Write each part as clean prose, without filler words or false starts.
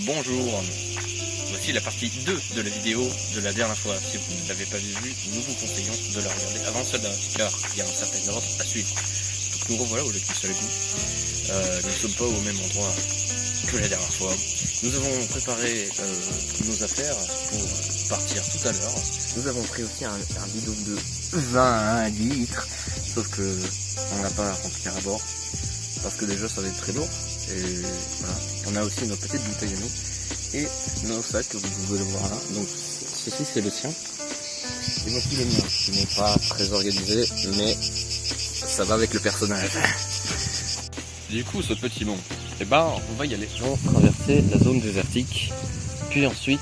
Bonjour, voici la partie 2 de la vidéo de la dernière fois. Si vous ne l'avez pas vue, nous vous conseillons de la regarder avant celle-là, car il y a un certain ordre à suivre. Donc nous revoilà au lac Missalagou. Nous ne sommes pas au même endroit que la dernière fois. Nous avons préparé nos affaires pour partir tout à l'heure. Nous avons pris aussi un bidon de 20 litres, sauf que on n'a pas à remplir à bord, parce que déjà ça va être très lourd. Et voilà, on a aussi nos petites bouteilles à nous et nos sacs que vous pouvez le voir là. Donc ceci c'est le sien et voici le mien qui n'est pas très organisé, mais ça va avec le personnage. Du coup ce petit long, et on va y aller. On va traverser la zone désertique, puis ensuite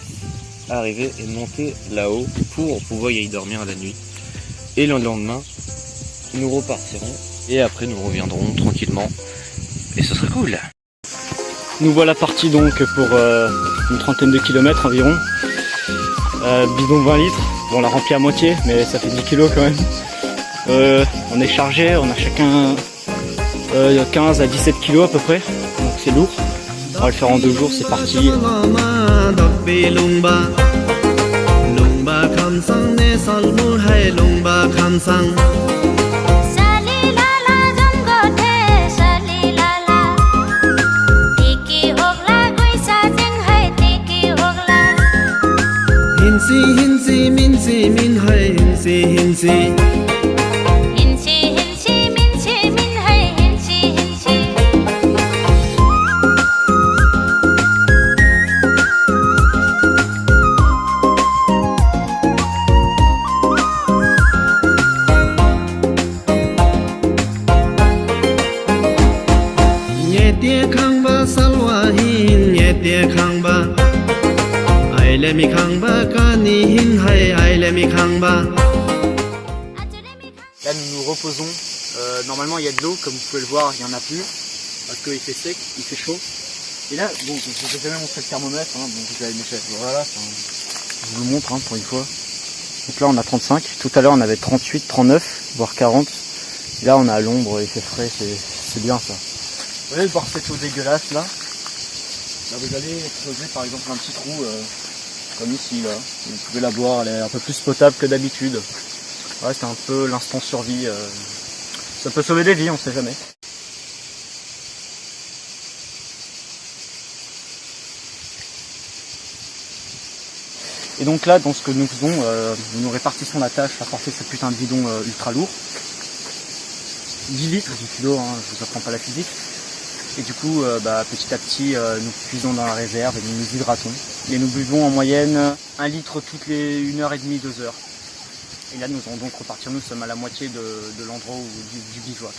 arriver et monter là-haut pour pouvoir y dormir la nuit. Et le lendemain nous repartirons et après nous reviendrons tranquillement et ce sera cool. Nous voilà partis donc pour une trentaine de kilomètres environ. Bidon 20 litres, bon, on l'a rempli à moitié, mais ça fait 10 kilos quand même. On est chargé, on a chacun 15 à 17 kilos à peu près, donc c'est lourd. On va le faire en 2 jours, c'est parti. Hinsi minsi min hai hinsi hinsi hinsi hinsi minsi min hai hinsi hinsi Nye tia khang ba salwa hin nye tia khang ba Là nous nous reposons, normalement il y a de l'eau, comme vous pouvez le voir, il n'y en a plus, parce qu'il fait sec, il fait chaud. Et là, bon, je ne vais jamais montrer le thermomètre, hein, donc vous avez mes chefs, voilà, je vous le montre pour une fois. Donc là on a 35, tout à l'heure on avait 38, 39, voire 40. Et là on a à l'ombre, il fait frais, c'est bien ça. Vous allez voir cette eau dégueulasse là. Là vous allez creuser par exemple un petit trou, comme ici là, vous pouvez la boire, elle est un peu plus potable que d'habitude. Ouais, c'est un peu l'instant survie, ça peut sauver des vies, on sait jamais. Et donc là, dans ce que nous faisons, nous répartissons la tâche à porter ce putain de bidon ultra lourd. 10 litres, 10 kilos, hein, je vous apprends pas la physique. Et du coup, petit à petit, nous puisons dans la réserve et nous nous hydratons. Et nous buvons en moyenne 1 litre toutes les 1h30, 2 heures. Et là, nous allons donc repartir. Nous sommes à la moitié de l'endroit du bivouac.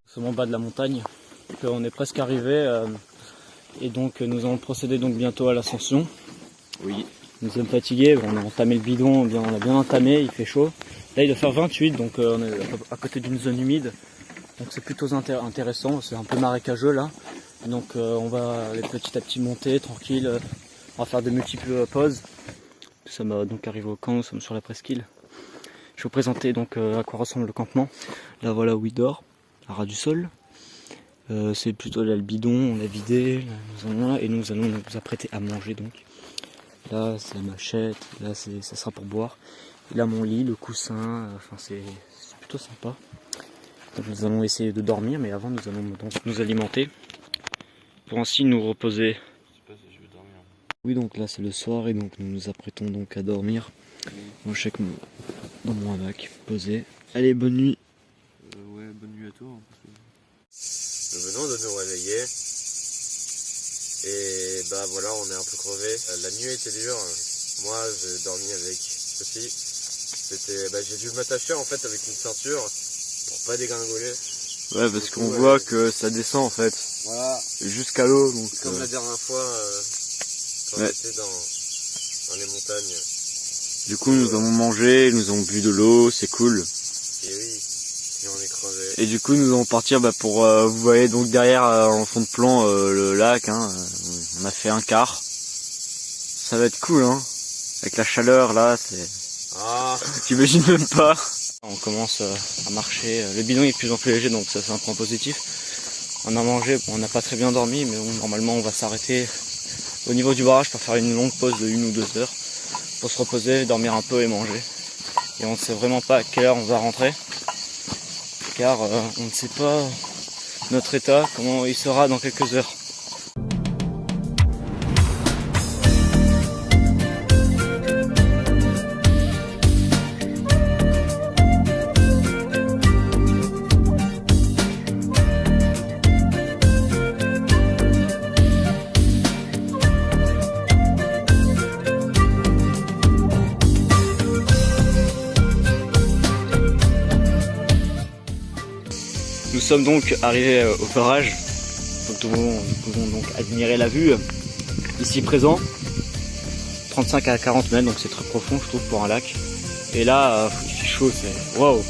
Nous sommes en bas de la montagne, on est presque arrivé. Et donc nous allons procéder donc bientôt à l'ascension. Oui. Nous sommes fatigués, on a entamé le bidon, on a bien entamé, il fait chaud. Là il doit faire 28, donc on est à côté d'une zone humide. Donc c'est plutôt intéressant, c'est un peu marécageux là. Donc on va aller petit à petit monter, tranquille. On va faire de multiples pauses. Nous sommes donc arrivés au camp, nous sommes sur la presqu'île. Je vais vous présenter donc à quoi ressemble le campement. Là voilà où il dort, à ras du sol. C'est plutôt là le bidon, on l'a vidé, là, et nous allons nous apprêter à manger donc. Là c'est la machette, là ça sera pour boire. Et là mon lit, le coussin, enfin c'est plutôt sympa. Donc nous allons essayer de dormir, mais avant nous allons donc nous alimenter pour ainsi nous reposer. Je sais pas si je vais dormir. Oui, donc là c'est le soir et donc nous nous apprêtons donc à dormir. Moi je sais que dans mon hamac posé. Allez, bonne nuit. Ouais, bonne nuit à toi. Nous venons de nous réveiller et bah voilà, on est un peu crevé. La nuit était dure. Moi j'ai dormi avec Sophie. J'ai dû m'attacher en fait avec une ceinture pour pas dégringoler. Ouais, parce qu'on voit que ça descend en fait. Voilà. Jusqu'à l'eau. Donc comme la dernière fois quand on était dans les montagnes. Du coup nous avons mangé, nous avons bu de l'eau, c'est cool. Et oui, et on est crevé. Et du coup nous allons partir pour, vous voyez donc derrière en fond de plan le lac, hein, on a fait un quart. Ça va être cool hein, avec la chaleur là, c'est... Ah. T'imagines même pas. On commence à marcher, le bidon est de plus en plus léger donc ça c'est un point positif. On a mangé, on n'a pas très bien dormi mais bon, normalement on va s'arrêter au niveau du barrage pour faire une longue pause de 1 ou 2 heures. Pour se reposer, dormir un peu et manger. Et on ne sait vraiment pas à quelle heure on va rentrer. Car on ne sait pas notre état, comment il sera dans quelques heures. Nous sommes donc arrivés au barrage, donc nous pouvons donc admirer la vue ici présent, 35 à 40 mètres, donc c'est très profond je trouve pour un lac. Et là il fait chaud, c'est waouh,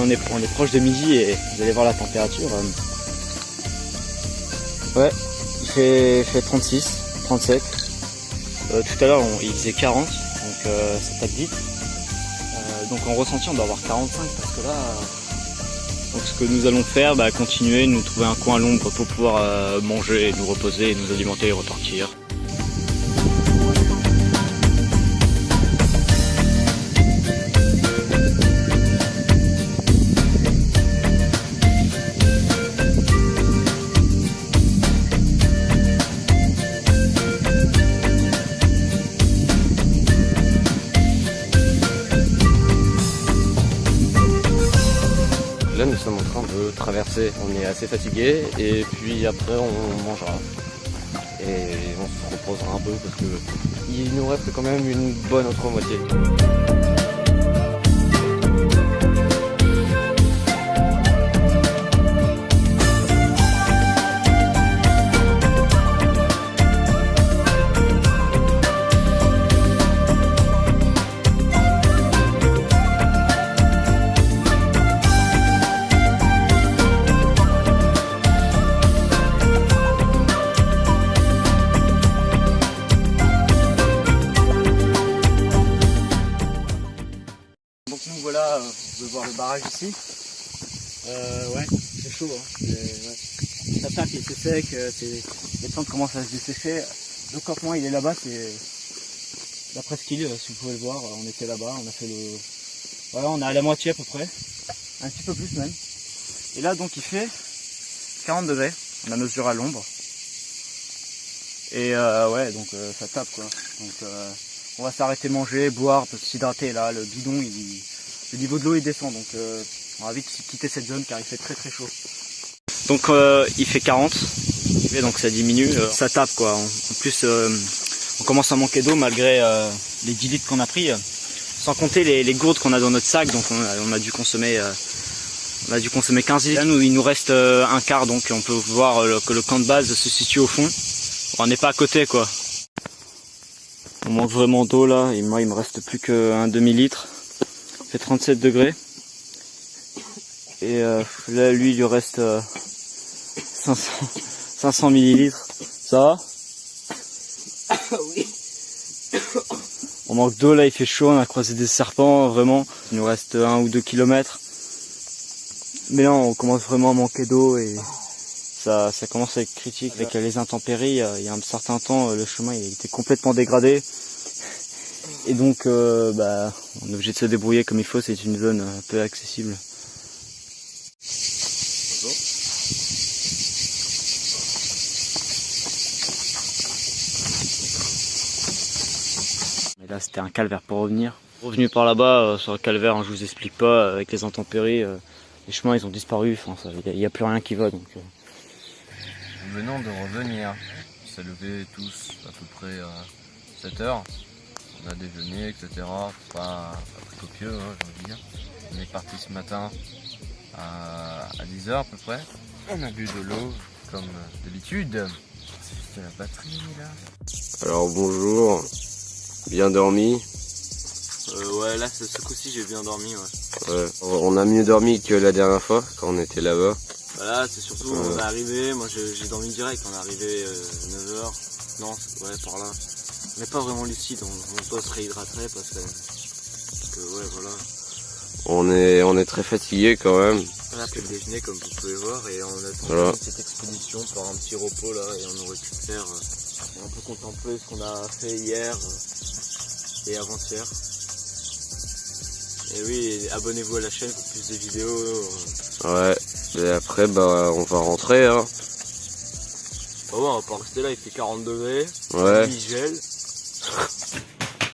on est proche de midi et vous allez voir la température. Ouais, il fait 36, 37. Tout à l'heure il faisait 40, donc ça tape vite. Donc en ressenti on doit avoir 45 parce que là. Donc ce que nous allons faire, continuer, nous trouver un coin à l'ombre pour pouvoir manger, nous reposer, nous alimenter et repartir. Là nous sommes en train de traverser, on est assez fatigué et puis après on mangera et on se reposera un peu parce que il nous reste quand même une bonne autre moitié. Donc nous voilà, vous pouvez voir le barrage ici. Ouais, c'est chaud, hein. Ouais. Ça tape, c'est sec, les plantes commencent à se dessécher. Le campement il est là-bas, c'est la presqu'île, si vous pouvez le voir, on était là-bas, on a fait le... Voilà, on est à la moitié à peu près, un petit peu plus même. Et là donc il fait 40 degrés, on a mesuré à l'ombre. Et ouais, donc ça tape quoi. Donc on va s'arrêter manger, boire, s'hydrater là, le bidon, le niveau de l'eau il descend, donc on va vite quitter cette zone car il fait très très chaud. Donc il fait 40, donc ça diminue, ça tape quoi. En plus on commence à manquer d'eau malgré les 10 litres qu'on a pris, sans compter les gourdes qu'on a dans notre sac, donc on a dû consommer 15 litres. Là il nous reste un quart, donc on peut voir que le camp de base se situe au fond. On n'est pas à côté quoi. On manque vraiment d'eau là, et moi il me reste plus qu'un demi-litre. Il fait 37 degrés. Et là lui il lui reste 500 millilitres. Ça va? Oui. On manque d'eau là, il fait chaud, on a croisé des serpents, vraiment. Il nous reste 1 ou 2 kilomètres. Mais là on commence vraiment à manquer d'eau et ça commence à être critique avec les intempéries. Il y a un certain temps, le chemin il était complètement dégradé. Et donc on est obligé de se débrouiller comme il faut, c'est une zone un peu accessible. Mais là c'était un calvaire pour revenir. Revenu par là-bas sur le calvaire, hein, je vous explique pas, avec les intempéries, les chemins ils ont disparu, il n'y a plus rien qui va donc. Nous venons de revenir. On s'est levés tous à peu près à 7 heures. On a déjeuné, etc. Pas très copieux, hein, j'ai envie de dire. On est parti ce matin à 10 heures à peu près. On a bu de l'eau comme d'habitude. C'est la batterie là. Alors bonjour, bien dormi. Ouais, là ce coup-ci j'ai bien dormi. Ouais. On a mieux dormi que la dernière fois quand on était là-bas. Voilà, c'est surtout on est arrivé, moi j'ai dormi direct, on est arrivé 9h, non, ouais par là. On n'est pas vraiment lucide, on doit se réhydrater parce que ouais voilà. On est très fatigué quand même. On a pris le déjeuner comme vous pouvez voir et on a Voilà. fait cette expédition par un petit repos là et on nous récupère. On peut contempler ce qu'on a fait hier et avant-hier. Et oui, abonnez-vous à la chaîne pour plus de vidéos. Ouais, et après on va rentrer hein. Bah ouais, on va pas rester là, il fait 40 degrés, Ouais. il gèle.